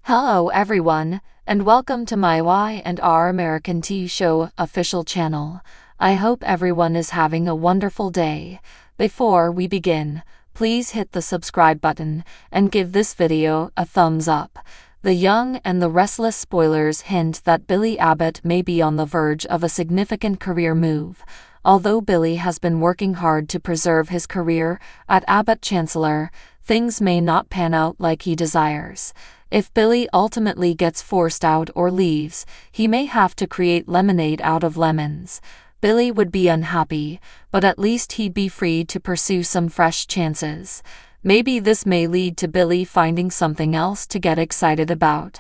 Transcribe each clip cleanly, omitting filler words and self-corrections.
Hello everyone, and welcome to my Y&R American TV Show official channel. I hope everyone is having a wonderful day. Before we begin, please hit the subscribe button and give this video a thumbs up. The Young and the Restless spoilers hint that Billy Abbott may be on the verge of a significant career move. Although Billy has been working hard to preserve his career at Abbott Chancellor, things may not pan out like he desires. If Billy ultimately gets forced out or leaves, he may have to create lemonade out of lemons. Billy would be unhappy, but at least he'd be free to pursue some fresh chances. Maybe this may lead to Billy finding something else to get excited about.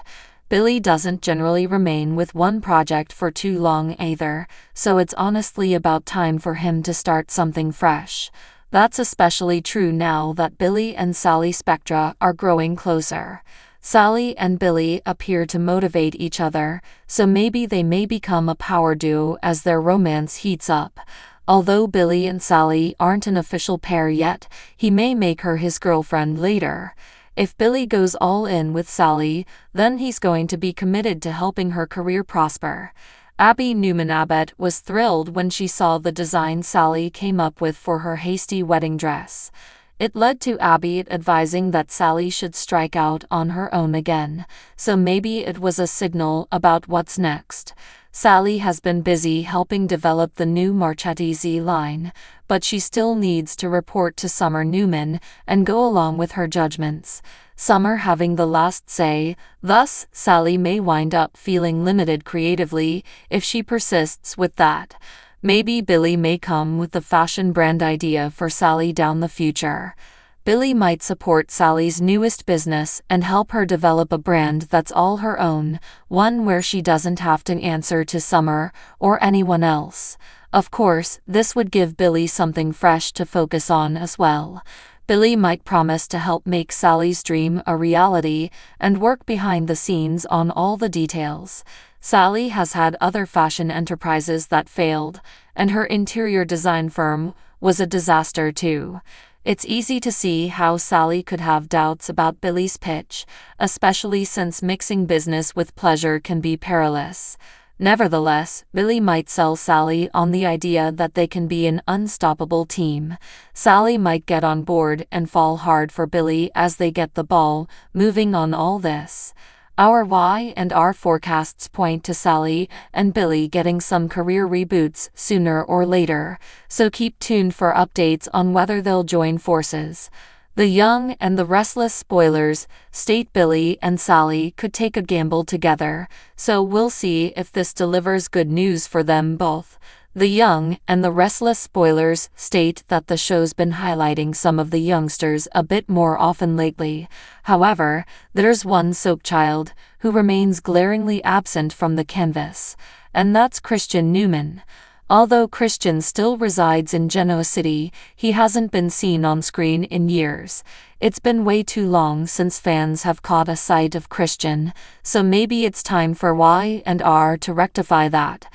Billy doesn't generally remain with one project for too long either, so it's honestly about time for him to start something fresh. That's especially true now that Billy and Sally Spectra are growing closer. Sally and Billy appear to motivate each other, so maybe they may become a power duo as their romance heats up. Although Billy and Sally aren't an official pair yet, he may make her his girlfriend later. If Billy goes all in with Sally, then he's going to be committed to helping her career prosper. Abby Newman Abbott was thrilled when she saw the design Sally came up with for her hasty wedding dress. It led to Abby advising that Sally should strike out on her own again, so maybe it was a signal about what's next. Sally has been busy helping develop the new Marchetti Z line, but she still needs to report to Summer Newman and go along with her judgments. Summer having the last say, thus Sally may wind up feeling limited creatively if she persists with that. Maybe Billy may come with the fashion brand idea for Sally down the future. Billy might support Sally's newest business and help her develop a brand that's all her own, one where she doesn't have to answer to Summer or anyone else. Of course, this would give Billy something fresh to focus on as well. Billy might promise to help make Sally's dream a reality and work behind the scenes on all the details. Sally has had other fashion enterprises that failed, and her interior design firm was a disaster too. It's easy to see how Sally could have doubts about Billy's pitch, especially since mixing business with pleasure can be perilous. Nevertheless, Billy might sell Sally on the idea that they can be an unstoppable team. Sally might get on board and fall hard for Billy as they get the ball moving on all this. Our Y&R forecasts point to Sally and Billy getting some career reboots sooner or later, so keep tuned for updates on whether they'll join forces. The Young and the Restless spoilers state Billy and Sally could take a gamble together, so we'll see if this delivers good news for them both. The Young and the Restless spoilers state that the show's been highlighting some of the youngsters a bit more often lately. However, there's one soapchild who remains glaringly absent from the canvas, and that's Christian Newman. Although Christian still resides in Genoa City, he hasn't been seen on screen in years. It's been way too long since fans have caught a sight of Christian, so maybe it's time for Y&R to rectify that.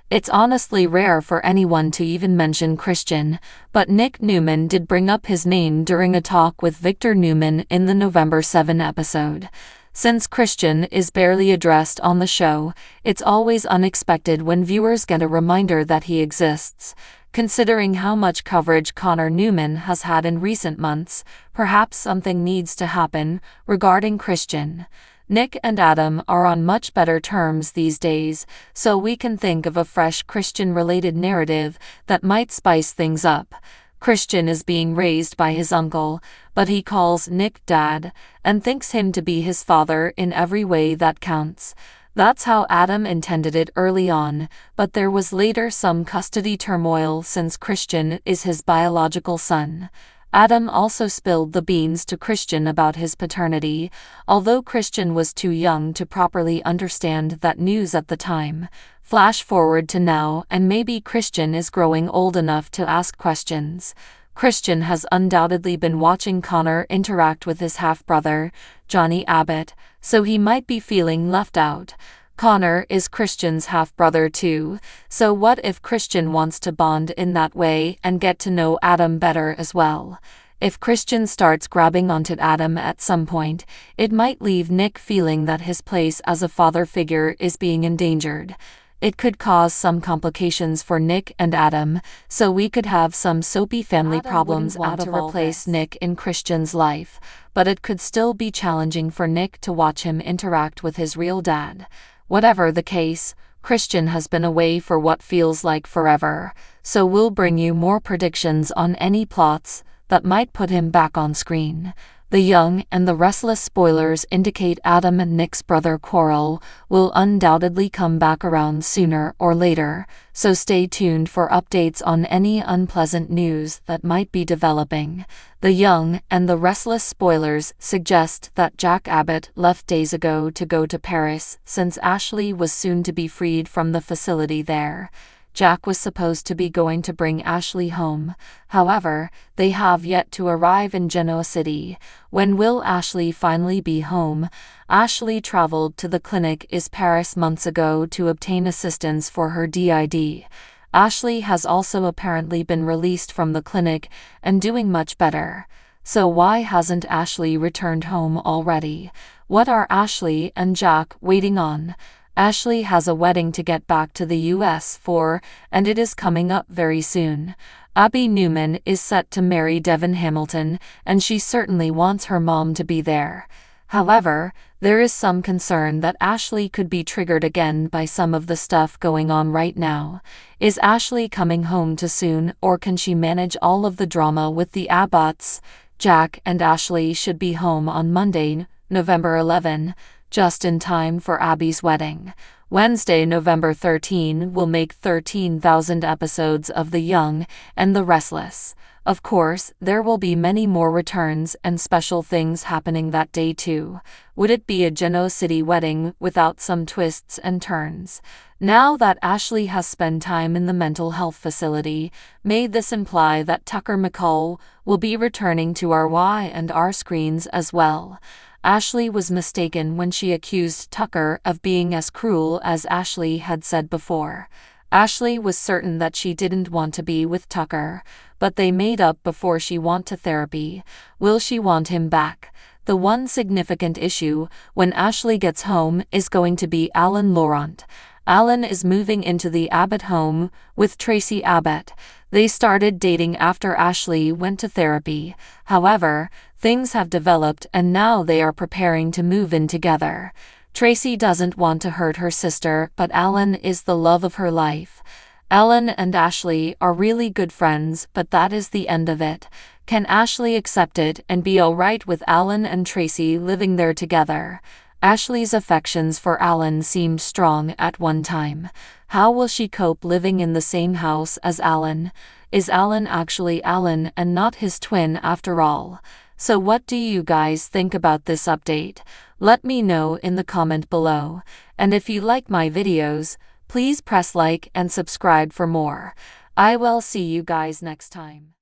It's honestly rare for anyone to even mention Christian, but Nick Newman did bring up his name during a talk with Victor Newman in the November 7 episode. Since Christian is barely addressed on the show, it's always unexpected when viewers get a reminder that he exists. Considering how much coverage Connor Newman has had in recent months, perhaps something needs to happen regarding Christian. Nick and Adam are on much better terms these days, so we can think of a fresh Christian-related narrative that might spice things up. Christian is being raised by his uncle, but he calls Nick Dad, and thinks him to be his father in every way that counts. That's how Adam intended it early on, but there was later some custody turmoil since Christian is his biological son. Adam also spilled the beans to Christian about his paternity, although Christian was too young to properly understand that news at the time. Flash forward to now and maybe Christian is growing old enough to ask questions. Christian has undoubtedly been watching Connor interact with his half-brother, Johnny Abbott, so he might be feeling left out. Connor is Christian's half-brother too, so what if Christian wants to bond in that way and get to know Adam better as well? If Christian starts grabbing onto Adam at some point, it might leave Nick feeling that his place as a father figure is being endangered. It could cause some complications for Nick and Adam, so we could have some soapy family problems out to replace Nick in Christian's life, but it could still be challenging for Nick to watch him interact with his real dad. Whatever the case, Christian has been away for what feels like forever, so we'll bring you more predictions on any plots that might put him back on screen. The Young and the Restless spoilers indicate Adam and Nick's brother quarrel will undoubtedly come back around sooner or later, so stay tuned for updates on any unpleasant news that might be developing. The Young and the Restless spoilers suggest that Jack Abbott left days ago to go to Paris since Ashley was soon to be freed from the facility there. Jack was supposed to be going to bring Ashley home. However, they have yet to arrive in Genoa City. When will Ashley finally be home? Ashley traveled to the clinic in Paris months ago to obtain assistance for her DID. Ashley has also apparently been released from the clinic and doing much better. So why hasn't Ashley returned home already? What are Ashley and Jack waiting on? Ashley has a wedding to get back to the US for, and it is coming up very soon. Abby Newman is set to marry Devin Hamilton, and she certainly wants her mom to be there. However, there is some concern that Ashley could be triggered again by some of the stuff going on right now. Is Ashley coming home too soon, or can she manage all of the drama with the Abbotts? Jack and Ashley should be home on Monday, November 11. Just in time for Abby's wedding. Wednesday, November 13 will make 13,000 episodes of The Young and the Restless. Of course, there will be many more returns and special things happening that day too. Would it be a Genoa City wedding without some twists and turns? Now that Ashley has spent time in the mental health facility, may this imply that Tucker McCall will be returning to our Y&R screens as well? Ashley was mistaken when she accused Tucker of being as cruel as Ashley had said before. Ashley was certain that she didn't want to be with Tucker, but they made up before she went to therapy. Will she want him back? The one significant issue when Ashley gets home is going to be Alan Laurent. Alan is moving into the Abbott home with Tracy Abbott. They started dating after Ashley went to therapy. However, things have developed and now they are preparing to move in together. Tracy doesn't want to hurt her sister, but Alan is the love of her life. Alan and Ashley are really good friends, but that is the end of it. Can Ashley accept it and be alright with Alan and Tracy living there together? Ashley's affections for Alan seemed strong at one time. How will she cope living in the same house as Alan? Is Alan actually Alan and not his twin after all? So what do you guys think about this update? Let me know in the comment below. And if you like my videos, please press like and subscribe for more. I will see you guys next time.